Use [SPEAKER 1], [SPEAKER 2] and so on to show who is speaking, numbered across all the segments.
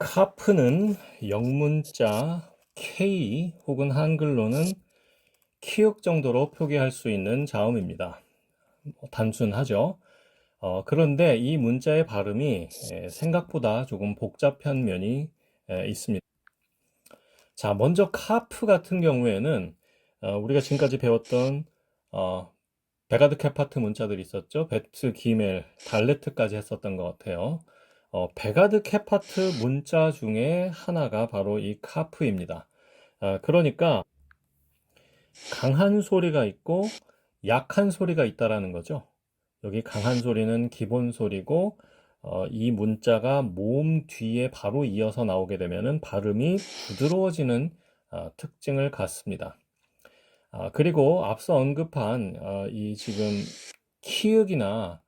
[SPEAKER 1] 카프는 영문자 K 혹은 한글로는 키읔 정도로 표기할 수 있는 자음입니다. 단순하죠. 그런데 이 문자의 발음이 생각보다 조금 복잡한 면이 있습니다. 자, 먼저 카프 같은 경우에는 우리가 지금까지 배웠던 베가드 케파트 문자들이 있었죠. 베트, 기멜, 달레트까지 했었던 것 같아요. 베가드 케파트 문자 중에 하나가 바로 이 카프입니다. 그러니까 강한 소리가 있고 약한 소리가 있다라는 거죠. 여기 강한 소리는 기본 소리고 이 문자가 모음 뒤에 바로 이어서 나오게 되면은 발음이 부드러워지는 특징을 갖습니다. 그리고 앞서 언급한 이 지금 키읔이나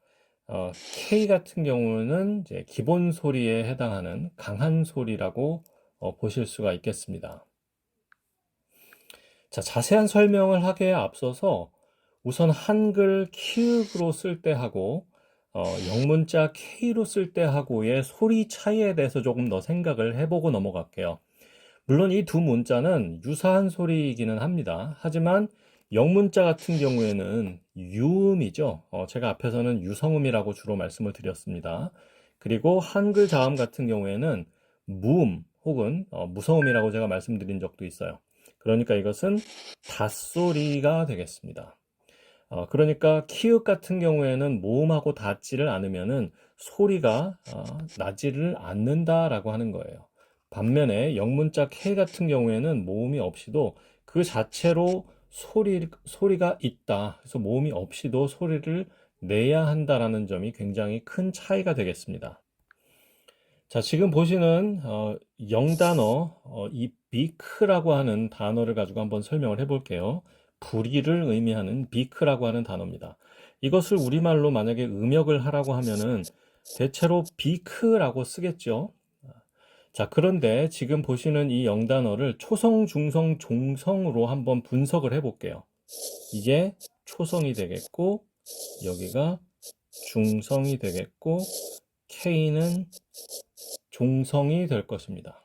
[SPEAKER 1] K 같은 경우는 이제 기본 소리에 해당하는 강한 소리라고 보실 수가 있겠습니다. 자, 자세한 설명을 하기에 앞서서 우선 한글 키읔으로 쓸 때 하고 영문자 K로 쓸 때 하고의 소리 차이에 대해서 조금 더 생각을 해보고 넘어갈게요. 물론 이 두 문자는 유사한 소리이기는 합니다. 하지만 영문자 같은 경우에는 유음이죠. 제가 앞에서는 유성음이라고 주로 말씀을 드렸습니다. 그리고 한글 자음 같은 경우에는 무음 혹은 무성음이라고 제가 말씀드린 적도 있어요. 그러니까 이것은 닷소리가 되겠습니다. 그러니까 키읔 같은 경우에는 모음하고 닿지를 않으면은 소리가 나지를 않는다라고 하는 거예요. 반면에 영문자 K 같은 경우에는 모음이 없이도 그 자체로 소리가 있다. 그래서 모음이 없이도 소리를 내야 한다라는 점이 굉장히 큰 차이가 되겠습니다. 자, 지금 보시는 영단어, 이 비크라고 하는 단어를 가지고 한번 설명을 해볼게요. 부리를 의미하는 비크라고 하는 단어입니다. 이것을 우리말로 만약에 음역을 하라고 하면은 대체로 비크라고 쓰겠죠. 자, 그런데 지금 보시는 이 영단어를 초성, 중성, 종성으로 한번 분석을 해볼게요. 이게 초성이 되겠고, 여기가 중성이 되겠고, K는 종성이 될 것입니다.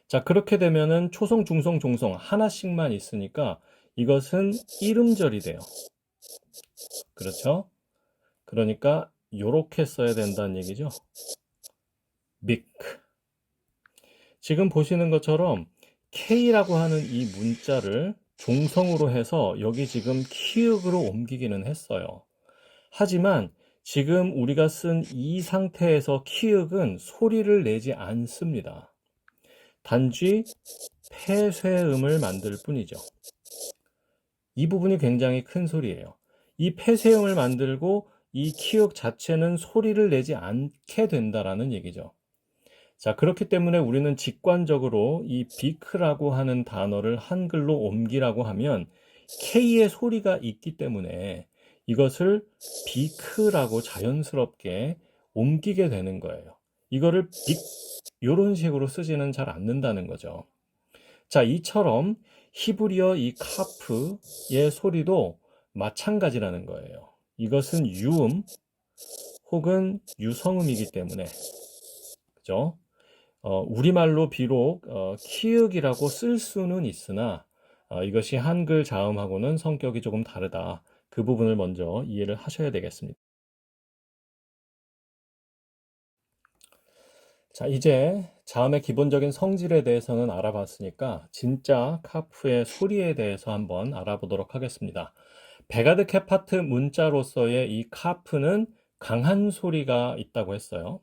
[SPEAKER 1] 자, 그렇게 되면은 초성, 중성, 종성 하나씩만 있으니까 이것은 이름절이 돼요. 그렇죠? 그러니까 요렇게 써야 된다는 얘기죠. big. 지금 보시는 것처럼 K라고 하는 이 문자를 종성으로 해서 여기 지금 키읔으로 옮기기는 했어요. 하지만 지금 우리가 쓴 이 상태에서 키읔은 소리를 내지 않습니다. 단지 폐쇄음을 만들 뿐이죠. 이 부분이 굉장히 큰 소리예요. 이 폐쇄음을 만들고 이 키읔 자체는 소리를 내지 않게 된다라는 얘기죠. 자, 그렇기 때문에 우리는 직관적으로 이 비크라고 하는 단어를 한글로 옮기라고 하면 K의 소리가 있기 때문에 이것을 비크라고 자연스럽게 옮기게 되는 거예요. 이거를 빅 이런 식으로 쓰지는 잘 않는다는 거죠. 자, 이처럼 히브리어 이 카프의 소리도 마찬가지라는 거예요. 이것은 유음 혹은 유성음이기 때문에, 그죠? 우리말로 비록 키읔이라고 쓸 수는 있으나 이것이 한글 자음하고는 성격이 조금 다르다. 그 부분을 먼저 이해를 하셔야 되겠습니다. 자, 이제 자음의 기본적인 성질에 대해서는 알아봤으니까 진짜 카프의 소리에 대해서 한번 알아보도록 하겠습니다. 베가드 케파트 문자로서의 이 카프는 강한 소리가 있다고 했어요.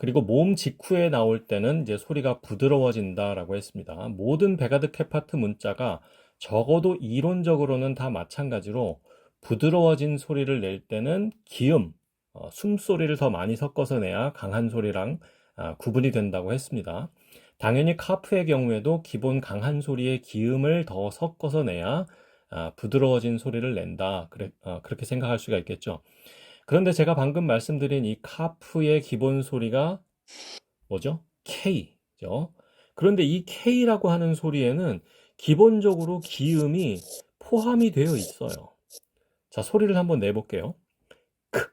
[SPEAKER 1] 그리고 모음 직후에 나올 때는 이제 소리가 부드러워진다라고 했습니다. 모든 베가드 케파트 문자가 적어도 이론적으로는 다 마찬가지로 부드러워진 소리를 낼 때는 기음, 숨소리를 더 많이 섞어서 내야 강한 소리랑 구분이 된다고 했습니다. 당연히 카프의 경우에도 기본 강한 소리에 기음을 더 섞어서 내야 부드러워진 소리를 낸다. 그렇게 생각할 수가 있겠죠. 그런데 제가 방금 말씀드린 이 카프의 기본 소리가 뭐죠? K죠. 그런데 이 K라고 하는 소리에는 기본적으로 기음이 포함이 되어 있어요. 자, 소리를 한번 내볼게요. 크,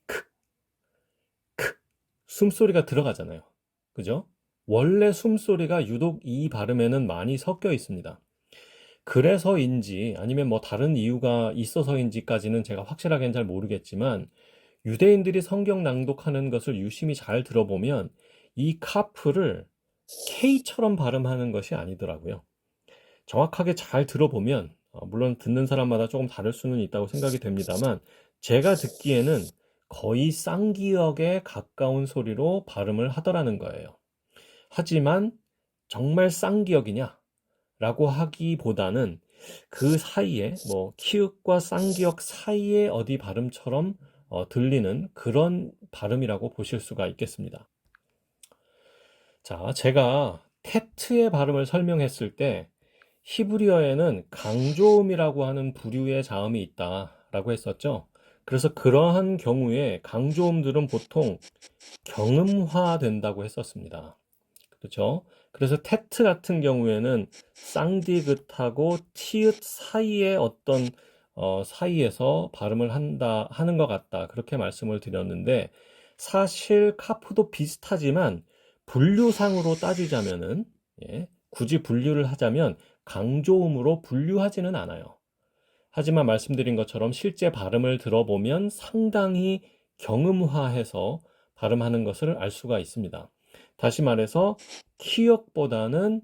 [SPEAKER 1] 크, 크. 숨소리가 들어가잖아요. 그죠? 원래 숨소리가 유독 이 발음에는 많이 섞여 있습니다. 그래서인지 아니면 뭐 다른 이유가 있어서인지까지는 제가 확실하게는 잘 모르겠지만 유대인들이 성경 낭독하는 것을 유심히 잘 들어보면 이 카프를 K처럼 발음하는 것이 아니더라고요. 정확하게 잘 들어보면 물론 듣는 사람마다 조금 다를 수는 있다고 생각이 됩니다만 제가 듣기에는 거의 쌍기역에 가까운 소리로 발음을 하더라는 거예요. 하지만 정말 쌍기역이냐? 라고 하기보다는 그 사이에 뭐 키읔과 쌍기역 사이에 어디 발음처럼 들리는 그런 발음이라고 보실 수가 있겠습니다. 자, 제가 테트의 발음을 설명했을 때 히브리어에는 강조음이라고 하는 부류의 자음이 있다라고 했었죠. 그래서 그러한 경우에 강조음들은 보통 경음화된다고 했었습니다. 그렇죠? 그래서 테트 같은 경우에는 쌍디귿하고 티읕 사이에 어떤 사이에서 발음을 하는 것 같다. 그렇게 말씀을 드렸는데 사실 카프도 비슷하지만 분류상으로 따지자면은 예, 굳이 분류를 하자면 강조음으로 분류하지는 않아요. 하지만 말씀드린 것처럼 실제 발음을 들어보면 상당히 경음화해서 발음하는 것을 알 수가 있습니다. 다시 말해서 키역보다는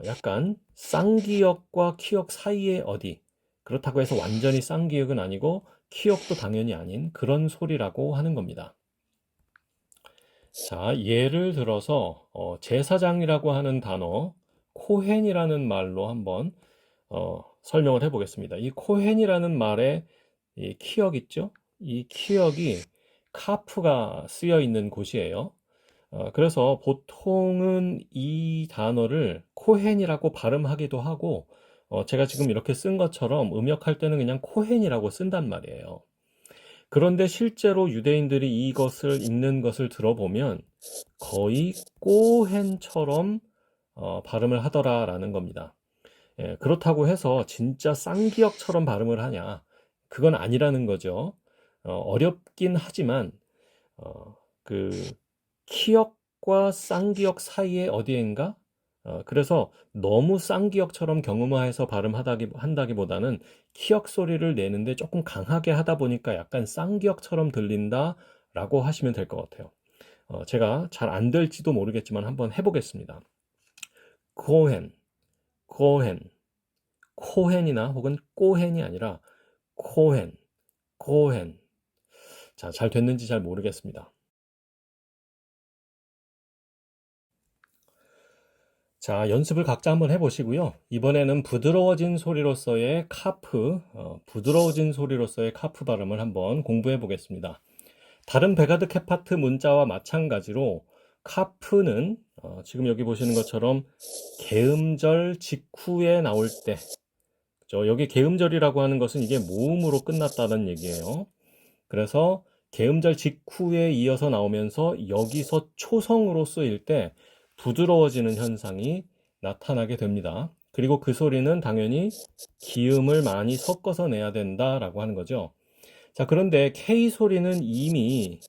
[SPEAKER 1] 약간 쌍기역과 키역 사이에 어디 그렇다고 해서 완전히 쌍기역은 아니고 키역도 당연히 아닌 그런 소리라고 하는 겁니다. 자, 예를 들어서 제사장이라고 하는 단어 코헨이라는 말로 한번 설명을 해보겠습니다. 이 코헨이라는 말에 이 키역 있죠? 이 키역이 카프가 쓰여 있는 곳이에요. 그래서 보통은 이 단어를 코헨이라고 발음하기도 하고 제가 지금 이렇게 쓴 것처럼 음역할 때는 그냥 코헨이라고 쓴단 말이에요. 그런데 실제로 유대인들이 이것을 읽는 것을 들어보면 거의 꼬헨처럼 발음을 하더라라는 겁니다. 예, 그렇다고 해서 진짜 쌍기역처럼 발음을 하냐? 그건 아니라는 거죠. 어렵긴 하지만 그 키역과 쌍기역 사이에 어디엔가? 그래서 너무 쌍기역처럼 경음화해서 한다기보다는 키역 소리를 내는데 조금 강하게 하다 보니까 약간 쌍기역처럼 들린다라고 하시면 될 것 같아요. 제가 잘 안 될지도 모르겠지만 한번 해보겠습니다. 코헨, 코헨, 코헨이나 혹은 꼬헨이 아니라 코헨, 코헨. 자, 잘 됐는지 잘 모르겠습니다. 자, 연습을 각자 한번 해보시고요. 이번에는 부드러워진 소리로서의 카프, 부드러워진 소리로서의 카프 발음을 한번 공부해 보겠습니다. 다른 베가드 케파트 문자와 마찬가지로 카프는 지금 여기 보시는 것처럼 개음절 직후에 나올 때, 그죠? 여기 개음절이라고 하는 것은 이게 모음으로 끝났다는 얘기예요. 그래서 개음절 직후에 이어서 나오면서 여기서 초성으로 쓰일 때 부드러워지는 현상이 나타나게 됩니다. 그리고 그 소리는 당연히 기음을 많이 섞어서 내야 된다라고 하는 거죠. 자, 그런데 K 소리는 이미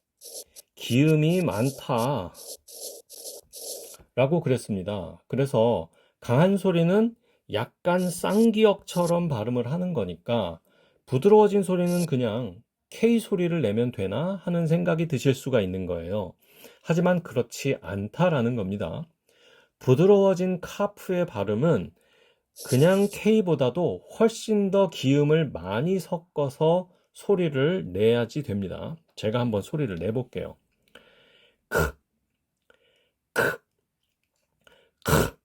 [SPEAKER 1] 기음이 많다라고 그랬습니다. 그래서 강한 소리는 약간 쌍기역처럼 발음을 하는 거니까 부드러워진 소리는 그냥 K 소리를 내면 되나 하는 생각이 드실 수가 있는 거예요. 하지만 그렇지 않다라는 겁니다. 부드러워진 카프의 발음은 그냥 K보다도 훨씬 더 기음을 많이 섞어서 소리를 내야지 됩니다. 제가 한번 소리를 내볼게요. 크, 크, 크.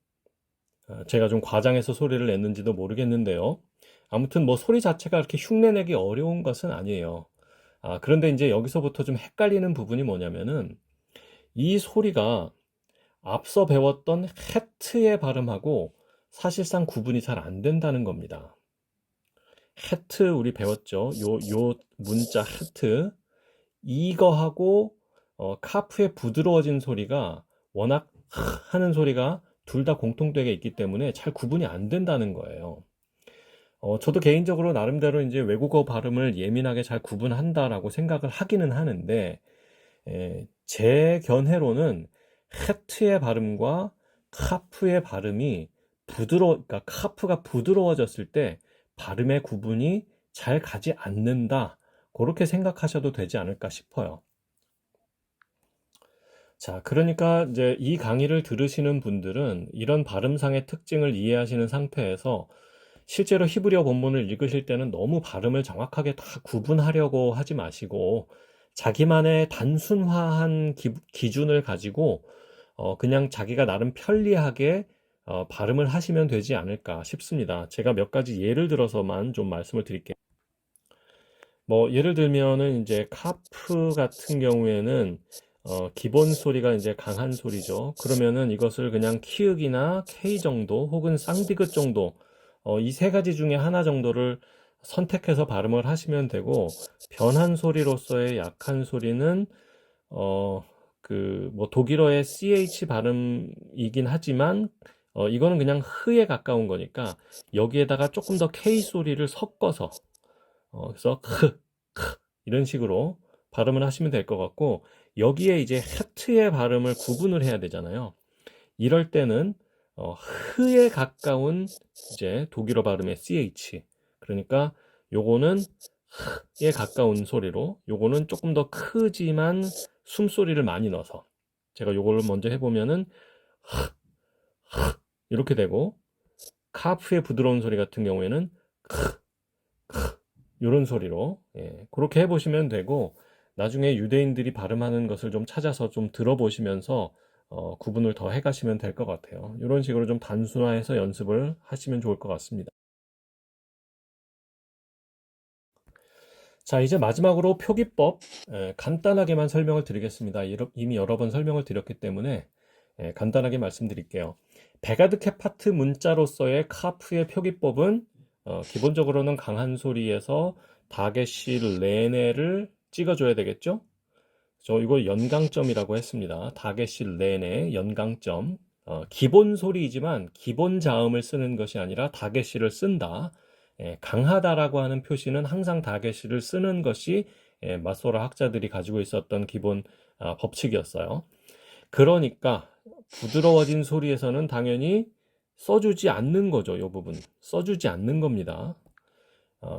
[SPEAKER 1] 제가 좀 과장해서 소리를 냈는지도 모르겠는데요. 아무튼 뭐 소리 자체가 그렇게 흉내내기 어려운 것은 아니에요. 그런데 이제 여기서부터 좀 헷갈리는 부분이 뭐냐면은 이 소리가 앞서 배웠던 헤트의 발음하고 사실상 구분이 잘 안 된다는 겁니다. 헤트 우리 배웠죠? 요 문자 헤트 이거하고 카프의 부드러워진 소리가 워낙 하는 소리가 둘 다 공통되게 있기 때문에 잘 구분이 안 된다는 거예요. 저도 개인적으로 나름대로 이제 외국어 발음을 예민하게 잘 구분한다라고 생각을 하기는 하는데 제 견해로는 헤트의 발음과 카프의 발음이 그러니까 카프가 부드러워졌을 때 발음의 구분이 잘 가지 않는다. 그렇게 생각하셔도 되지 않을까 싶어요. 자, 그러니까 이제 이 강의를 들으시는 분들은 이런 발음상의 특징을 이해하시는 상태에서 실제로 히브리어 본문을 읽으실 때는 너무 발음을 정확하게 다 구분하려고 하지 마시고 자기만의 단순화한 기준을 가지고 그냥 자기가 나름 편리하게 발음을 하시면 되지 않을까 싶습니다. 제가 몇 가지 예를 들어서만 좀 말씀을 드릴게요. 뭐 예를 들면은 이제 카프 같은 경우에는 기본 소리가 이제 강한 소리죠. 그러면은 이것을 그냥 키읔이나 K 정도 혹은 쌍디귿 정도 이 세 가지 중에 하나 정도를 선택해서 발음을 하시면 되고 변한 소리로서의 약한 소리는 그 뭐 독일어의 CH 발음이긴 하지만 이거는 그냥 흐에 가까운 거니까 여기에다가 조금 더 K 소리를 섞어서 그래서 이런 식으로 발음을 하시면 될 것 같고 여기에 이제 하트의 발음을 구분을 해야 되잖아요. 이럴 때는 흐에 가까운 이제 독일어 발음의 CH 그러니까 요거는 흐에 가까운 소리로 요거는 조금 더 크지만 숨소리를 많이 넣어서 제가 요걸 먼저 해보면은 이렇게 되고 카프의 부드러운 소리 같은 경우에는 이런 소리로 그렇게 해보시면 되고 나중에 유대인들이 발음하는 것을 좀 찾아서 좀 들어보시면서 구분을 더 해가시면 될 것 같아요. 이런 식으로 좀 단순화해서 연습을 하시면 좋을 것 같습니다. 자, 이제 마지막으로 표기법 간단하게만 설명을 드리겠습니다. 이미 여러 번 설명을 드렸기 때문에 간단하게 말씀드릴게요. 베가드 케파트 문자로서의 카프의 표기법은 기본적으로는 강한 소리에서 다게시 레네를 찍어줘야 되겠죠? 저 이거 연강점이라고 했습니다. 다게시 레네 연강점. 기본 소리이지만 기본 자음을 쓰는 것이 아니라 다게시를 쓴다. 강하다라고 하는 표시는 항상 다게시를 쓰는 것이 마소라 학자들이 가지고 있었던 기본 법칙이었어요. 그러니까 부드러워진 소리에서는 당연히 써주지 않는 거죠. 이 부분 써주지 않는 겁니다.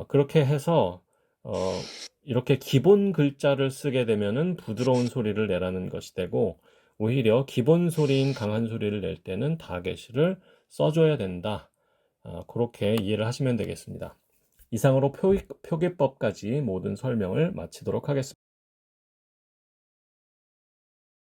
[SPEAKER 1] 그렇게 해서 이렇게 기본 글자를 쓰게 되면은 부드러운 소리를 내라는 것이 되고 오히려 기본 소리인 강한 소리를 낼 때는 다게시를 써줘야 된다. 그렇게 이해를 하시면 되겠습니다. 이상으로 표기법까지 모든 설명을 마치도록 하겠습니다.